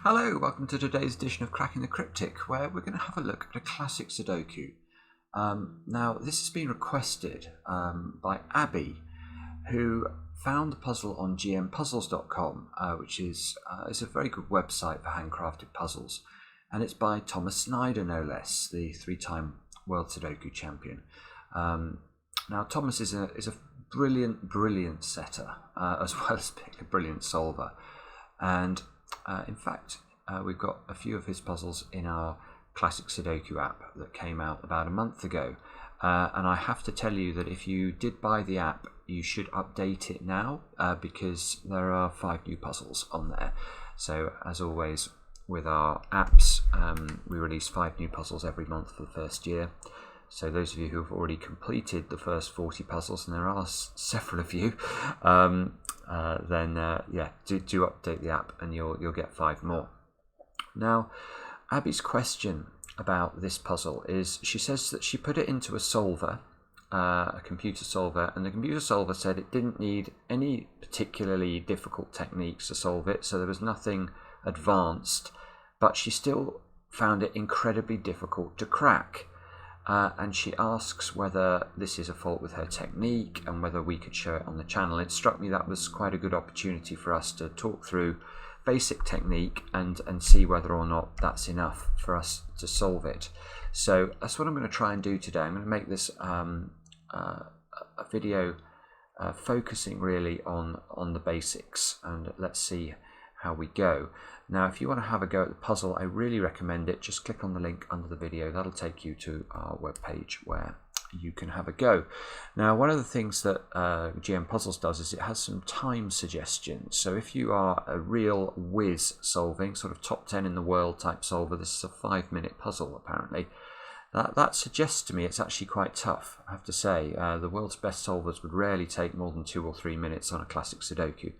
Hello, welcome to today's edition of Cracking the Cryptic, where we're going to have a look at a classic Sudoku. Now, this has been requested by Abby, who found the puzzle on gmpuzzles.com, which is a very good website for handcrafted puzzles, and it's by Thomas Snyder, no less, the three-time World Sudoku champion. Now, Thomas is a brilliant setter, as well as being a brilliant solver, and in fact, we've got a few of his puzzles in our classic Sudoku app that came out about a month ago. And I have to tell you that if you did buy the app, you should update it now because there are 5 new puzzles on there. So as always with our apps, we release 5 new puzzles every month for the first year. So those of you who have already completed the first 40 puzzles, and there are several of you, then do update the app and you'll get 5 more. Now, Abby's question about this puzzle is, she says that she put it into a solver, a computer solver, and the computer solver said it didn't need any particularly difficult techniques to solve it, so there was nothing advanced, but she still found it incredibly difficult to crack. And she asks whether this is a fault with her technique and whether we could show it on the channel. It struck me that was quite a good opportunity for us to talk through basic technique and see whether or not that's enough for us to solve it. So that's what I'm going to try and do today. I'm going to make this a video focusing really on the basics, and let's see how we go. Now, if you want to have a go at the puzzle, I really recommend it. Just click on the link under the video. That'll take you to our webpage where you can have a go. Now, one of the things that GM Puzzles does is it has some time suggestions. So if you are a real whiz solving, sort of top 10 in the world type solver, this is a 5-minute puzzle apparently. That suggests to me it's actually quite tough, I have to say. The world's best solvers would rarely take more than 2 or 3 minutes on a classic Sudoku.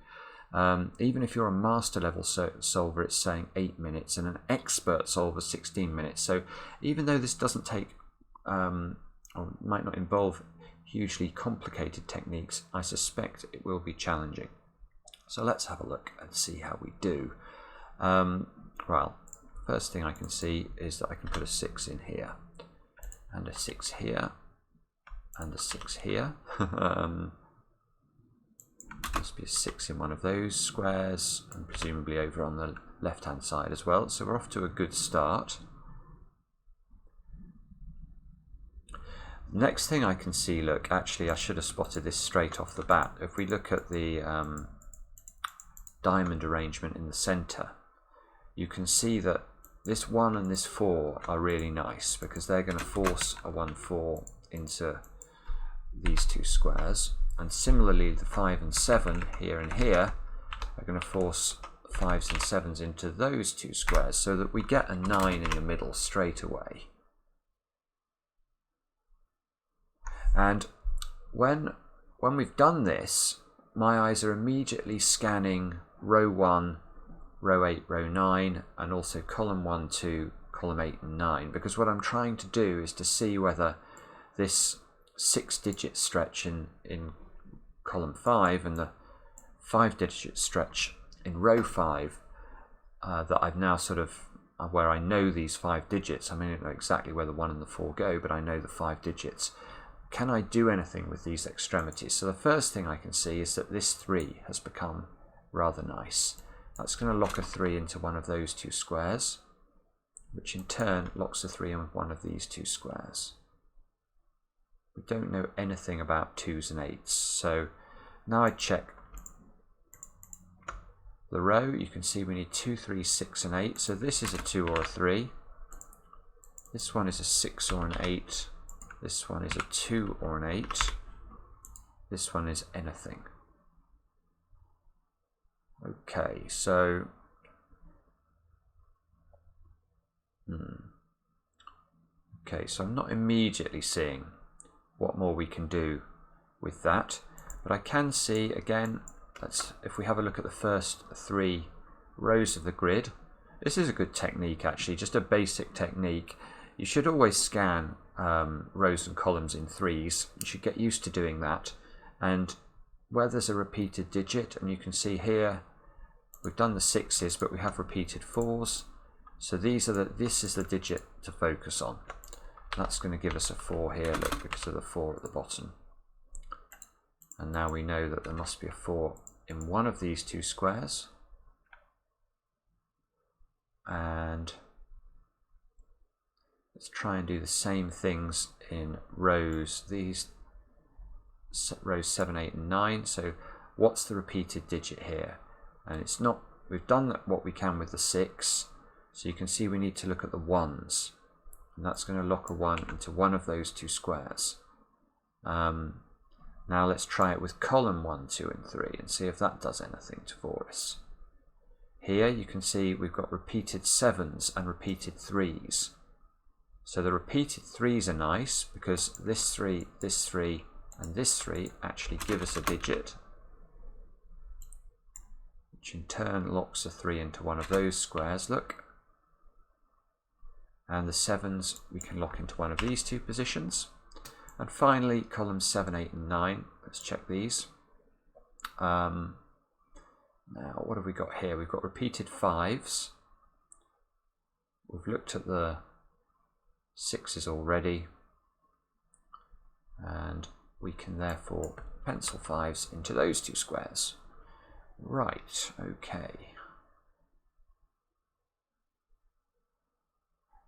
Even if you're a master level solver, it's saying 8 minutes, and an expert solver 16 minutes. So even though this doesn't take or might not involve hugely complicated techniques, I suspect it will be challenging. So let's have a look and see how we do. Well, first thing I can see is that I can put a 6 in here, and a 6 here, and a 6 here. Must be a 6 in one of those squares, and presumably over on the left hand side as well. So we're off to a good start. Next thing I can see, look, actually I should have spotted this straight off the bat. If we look at the diamond arrangement in the center, you can see that this 1 and this 4 are really nice because they're going to force a 1-4 into these 2 squares. And similarly, the 5 and 7 here and here are going to force 5s and 7s into those 2 squares, so that we get a 9 in the middle straight away. And when we've done this, my eyes are immediately scanning row 1, row 8, row 9, and also column 1, 2, column 8 and 9, because what I'm trying to do is to see whether this 6-digit stretch in column 5 and the 5-digit stretch in row 5 that I've now sort of, where I know these 5 digits, I mean, I don't know exactly where the 1 and the 4 go, but I know the 5 digits. Can I do anything with these extremities? So the first thing I can see is that this 3 has become rather nice. That's going to lock a 3 into one of those 2 squares, which in turn locks a 3 in one of these 2 squares. We don't know anything about 2s and 8s, so now I check the row. You can see we need 2, 3, 6 and 8, so this is a 2 or a 3. This one is a 6 or an 8. This one is a 2 or an 8. This one is anything. Okay, so okay, so I'm not immediately seeing what more we can do with that, but I can see again, if we have a look at the first 3 rows of the grid, this is a good technique actually, just a basic technique. You should always scan rows and columns in 3s. You should get used to doing that, and where there's a repeated digit, and you can see here we've done the 6s, but we have repeated 4s. So this is the digit to focus on. That's going to give us a 4 here, look, because of the 4 at the bottom. And now we know that there must be a 4 in one of these two squares. And let's try and do the same things in rows, these rows 7, 8 and 9. So what's the repeated digit here? And it's not, we've done what we can with the 6. So you can see we need to look at the 1s. And that's going to lock a 1 into one of those two squares. Now let's try it with column 1, 2 and 3 and see if that does anything for us. Here you can see we've got repeated 7s and repeated 3s. So the repeated 3s are nice because this 3 and this 3 actually give us a digit, which in turn locks a 3 into one of those squares, look. And the 7s we can lock into one of these two positions. And finally, columns 7, 8 and 9. Let's check these. Now, what have we got here? We've got repeated 5s. We've looked at the 6s already. And we can therefore pencil 5s into those two squares. Right, okay.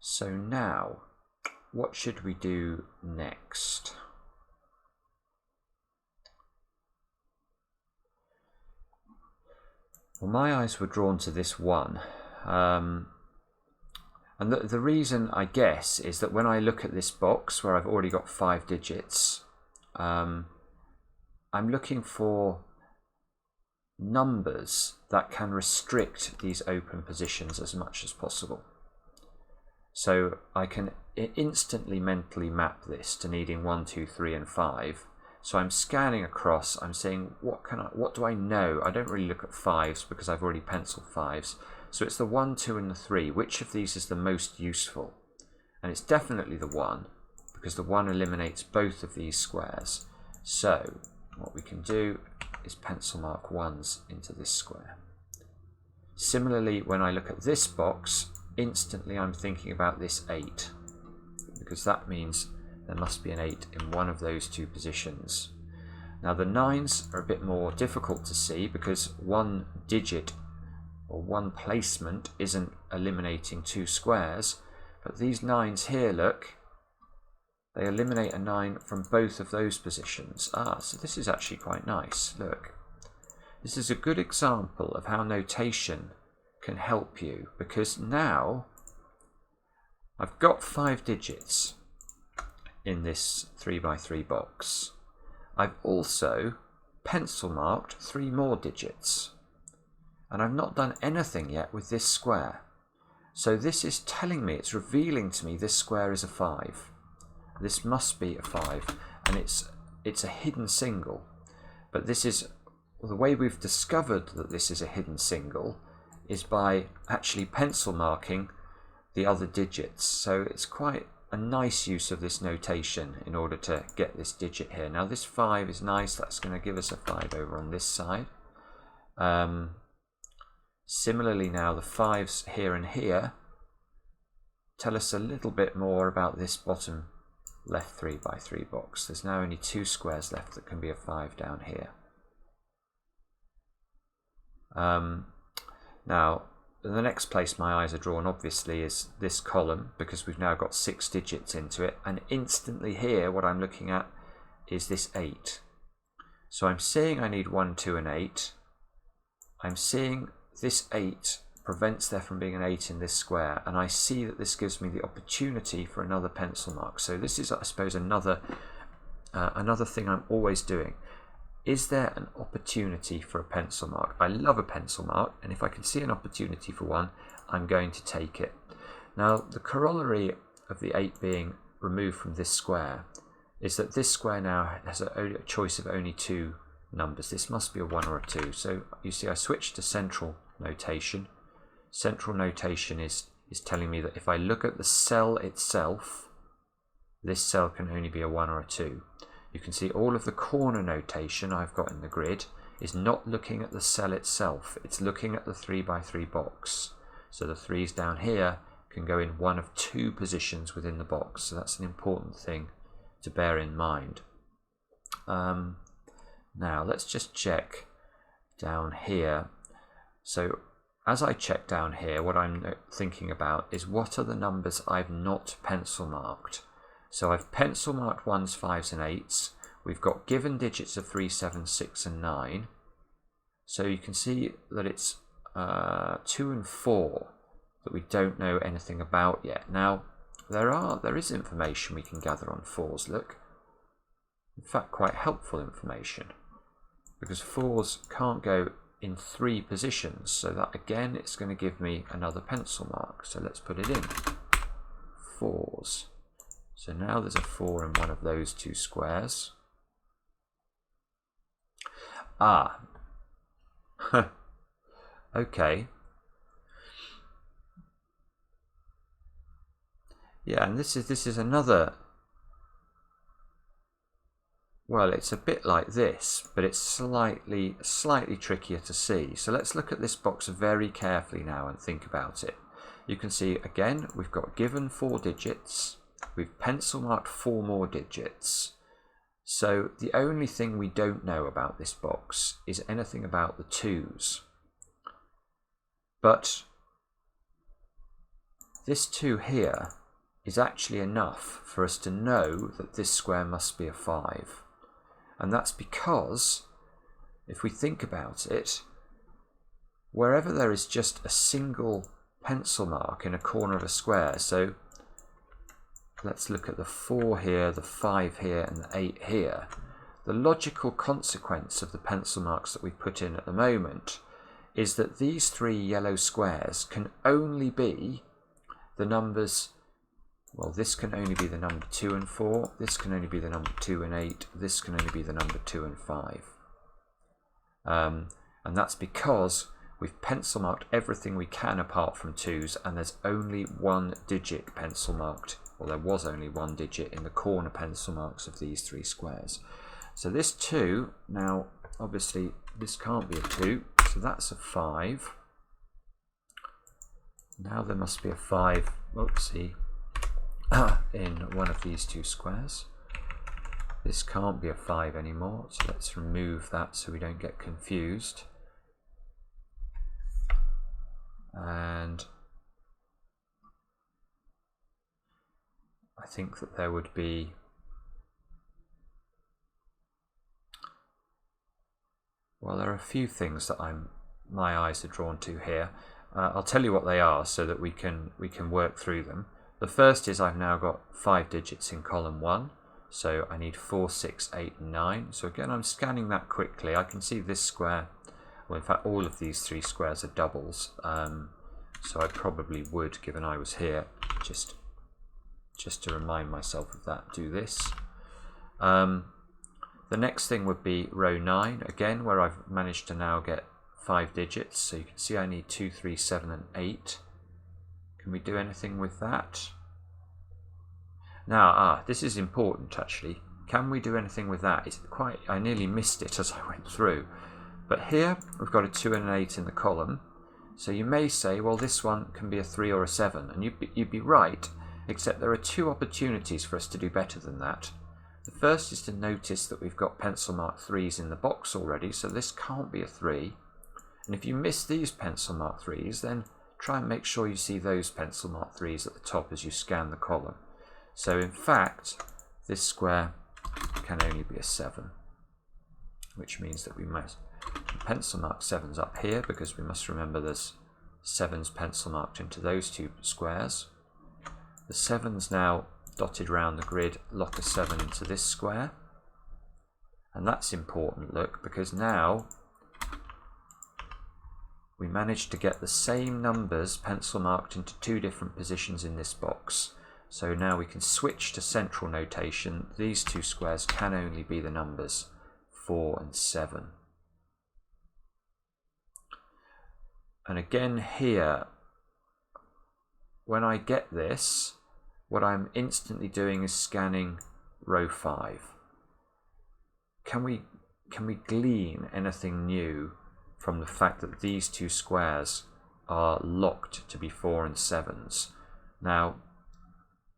So now, what should we do next? Well, my eyes were drawn to this 1. And the reason, I guess, is that when I look at this box where I've already got 5 digits, I'm looking for numbers that can restrict these open positions as much as possible. So I can instantly mentally map this to needing 1, 2, 3 and 5. So I'm scanning across, I'm saying what do I know? I don't really look at 5s because I've already penciled 5s. So it's the 1, 2 and the 3. Which of these is the most useful? And it's definitely the 1 because the 1 eliminates both of these squares. So what we can do is pencil mark 1s into this square. Similarly, when I look at this box, instantly I'm thinking about this 8 because that means there must be an 8 in one of those two positions. Now the 9s are a bit more difficult to see because one digit or one placement isn't eliminating two squares, but these 9s here, look, they eliminate a 9 from both of those positions. So this is actually quite nice. Look, this is a good example of how notation can help you, because now I've got 5 digits in this 3x3 box. I've also pencil marked 3 more digits, and I've not done anything yet with this square. So this is telling me, it's revealing to me this square is a 5. This must be a 5, and it's a hidden single. But this is, the way we've discovered that this is a hidden single is by actually pencil marking the other digits. So it's quite a nice use of this notation in order to get this digit here. Now this 5 is nice, that's going to give us a 5 over on this side. Similarly now the 5s here and here tell us a little bit more about this bottom left 3x3 box. There's now only 2 squares left that can be a 5 down here. Now, the next place my eyes are drawn obviously is this column, because we've now got 6 digits into it, and instantly here what I'm looking at is this 8. So I'm seeing I need 1, 2 and 8. I'm seeing this 8 prevents there from being an 8 in this square, and I see that this gives me the opportunity for another pencil mark. So this is, I suppose, another thing I'm always doing. Is there an opportunity for a pencil mark? I love a pencil mark, and if I can see an opportunity for one, I'm going to take it. Now, the corollary of the 8 being removed from this square is that this square now has a choice of only 2 numbers. This must be a 1 or a 2. So you see I switched to central notation. Central notation is telling me that if I look at the cell itself, this cell can only be a 1 or a 2. You can see all of the corner notation I've got in the grid is not looking at the cell itself, it's looking at the 3x3 box. So the 3s down here can go in one of two positions within the box, so that's an important thing to bear in mind. Now let's just check down here. So as I check down here, what I'm thinking about is what are the numbers I've not pencil marked. So I've pencil marked 1s, 5s and 8s. We've got given digits of 3, 7, 6 and 9. So you can see that it's 2 and 4 that we don't know anything about yet. Now there is information we can gather on 4s, look. In fact, quite helpful information, because 4s can't go in 3 positions, so that again it's going to give me another pencil mark. So let's put it in 4s. So now there's a 4 in one of those two squares. Okay. Yeah, and this is another. Well, it's a bit like this, but it's slightly trickier to see. So let's look at this box very carefully now and think about it. You can see again we've got given 4 digits. We've pencil marked 4 more digits. So the only thing we don't know about this box is anything about the 2s. But this 2 here is actually enough for us to know that this square must be a 5. And that's because, if we think about it, wherever there is just a single pencil mark in a corner of a square, so let's look at the 4 here, the 5 here and the 8 here, the logical consequence of the pencil marks that we put in at the moment is that these 3 yellow squares can only be the numbers. Well, this can only be the number 2 and 4, this can only be the number 2 and 8, this can only be the number 2 and 5. And that's because we've pencil marked everything we can apart from 2s, and there's only 1 digit pencil marked, or there was only 1 digit in the corner pencil marks of these 3 squares. So this 2, now obviously this can't be a 2, so that's a 5. Now there must be a 5, oopsie, in one of these 2 squares. This can't be a 5 anymore, so let's remove that so we don't get confused. And I think that there would be well, there are a few things that my eyes are drawn to here. I'll tell you what they are so that we can work through them. The first is I've now got 5 digits in column 1, so I need 4, 6, 8 and 9. So again, I'm scanning that quickly. I can see this square, well in fact all of these 3 squares are doubles, so I probably would, given I was here, just to remind myself of that, do this. The next thing would be row 9, again where I've managed to now get 5 digits, so you can see I need 2, 3, 7 and 8. Can we do anything with that? Now, this is important actually. Can we do anything with that? I nearly missed it as I went through. But here we've got a 2 and an 8 in the column. So you may say, well, this one can be a 3 or a 7. And you'd be right, except there are 2 opportunities for us to do better than that. The first is to notice that we've got pencil marked 3s in the box already, so this can't be a 3. And if you miss these pencil marked 3s, then try and make sure you see those pencil marked 3s at the top as you scan the column. So in fact, this square can only be a 7, which means that we must pencil mark 7s up here, because we must remember there's 7s pencil marked into those 2 squares. The 7s now dotted around the grid lock a 7 into this square, and that's important, look, because now we managed to get the same numbers pencil marked into 2 different positions in this box. So now we can switch to central notation. These 2 squares can only be the numbers 4 and 7. And again here, when I get this, what I'm instantly doing is scanning row 5. Can we can we glean anything new from the fact that these two squares are locked to be 4 and 7s? Now,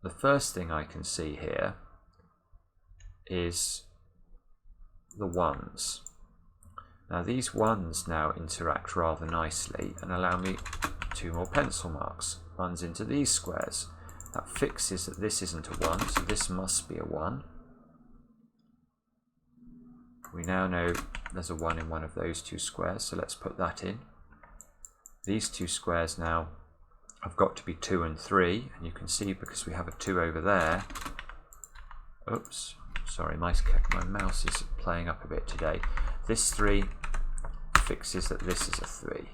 the first thing I can see here is the 1s. Now these 1s now interact rather nicely and allow me 2 more pencil marks. 1s into these squares. That fixes that this isn't a 1, so this must be a 1. We now know there's a 1 in one of those two squares, so let's put that in. These two squares now have got to be 2 and 3, and you can see because we have a 2 over there. Oops, sorry, my mouse is playing up a bit today. This 3 fixes that this is a 3.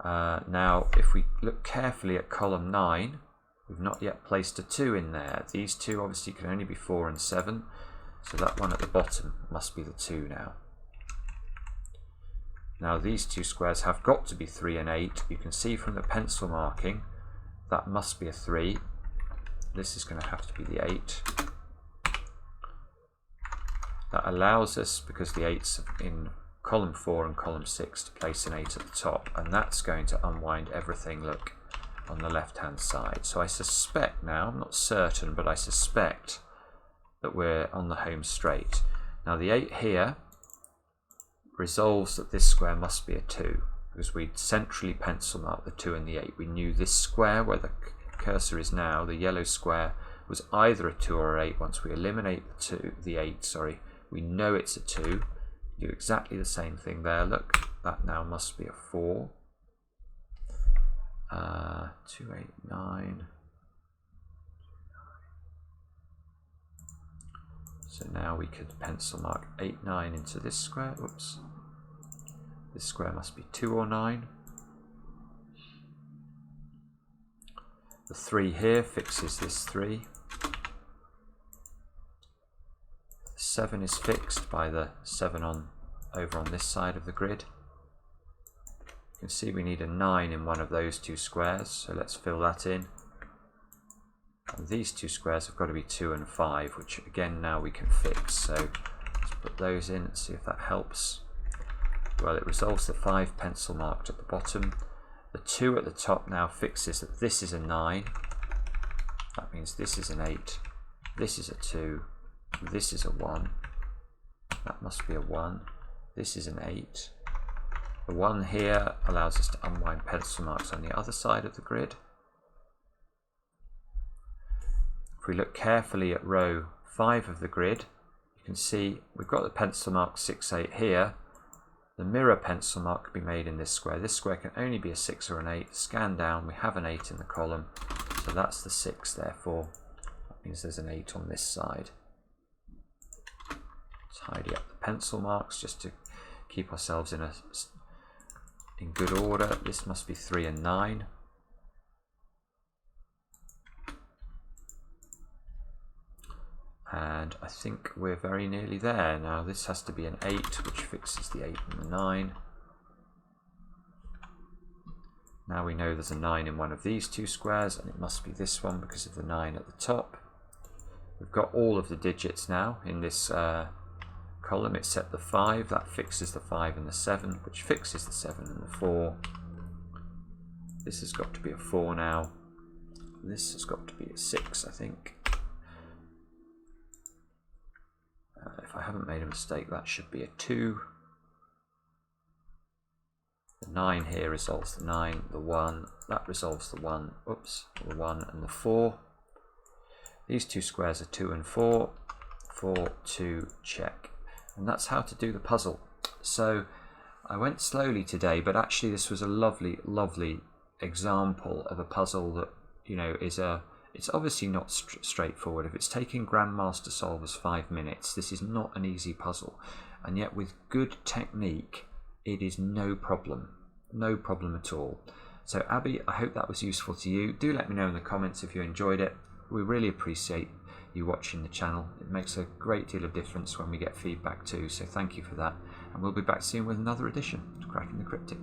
Now, if we look carefully at column 9, we've not yet placed a 2 in there. These two obviously can only be 4 and 7, so that one at the bottom must be the 2 now. Now these two squares have got to be 3 and 8. You can see from the pencil marking that must be a 3. This is going to have to be the 8. That allows us, because the 8's in column 4 and column 6, to place an 8 at the top, and that's going to unwind everything, look, on the left hand side. So I suspect now, I'm not certain, but I suspect that we're on the home straight. Now the 8 here resolves that this square must be a 2, because we centrally pencil marked the 2 and the 8. We knew this square where the cursor is now, the yellow square, was either a 2 or an 8. Once we eliminate the 8, we know it's a 2. Do exactly the same thing there. Look, that now must be a 4. 2, 8, 9. So now we could pencil mark 8, 9 into this square. Oops. This square must be 2 or 9. The 3 here fixes this 3. 7 is fixed by the 7 over on this side of the grid. You can see we need a 9 in one of those two squares, so let's fill that in. And these two squares have got to be 2 and 5, which again now we can fix. So let's put those in and see if that helps. Well, it resolves the 5 pencil marked at the bottom. The 2 at the top now fixes that this is a 9. That means this is an 8. This is a 2. This is a 1. That must be a 1. This is an 8. The 1 here allows us to unwind pencil marks on the other side of the grid. If we look carefully at row 5 of the grid, you can see we've got the pencil mark 6, 8 here. The mirror pencil mark can be made in this square. This square can only be a 6 or an 8. Scan down, we have an 8 in the column. So that's the 6, therefore. That means there's an 8 on this side. Tidy up the pencil marks just to keep ourselves in good order. This must be 3 and 9. And I think we're very nearly there. Now this has to be an 8, which fixes the 8 and the 9. Now we know there's a 9 in one of these two squares, and it must be this one because of the 9 at the top. We've got all of the digits now in this column except the 5. That fixes the 5 and the 7, which fixes the 7 and the 4. This has got to be a 4 now. This has got to be a 6, I think. If I haven't made a mistake, that should be a 2. The 9 here resolves the 9, the 1, that resolves the 1, oops, the 1 and the 4. These two squares are 2 and 4, 4, 2, check. And that's how to do the puzzle. So I went slowly today, but actually this was a lovely, lovely example of a puzzle that, you know, it's obviously not straightforward. If it's taking Grandmaster Solvers 5 minutes, this is not an easy puzzle. And yet with good technique, it is no problem. No problem at all. So Abby, I hope that was useful to you. Do let me know in the comments if you enjoyed it. We really appreciate you watching the channel. It makes a great deal of difference when we get feedback too. So thank you for that. And we'll be back soon with another edition of Cracking the Cryptic.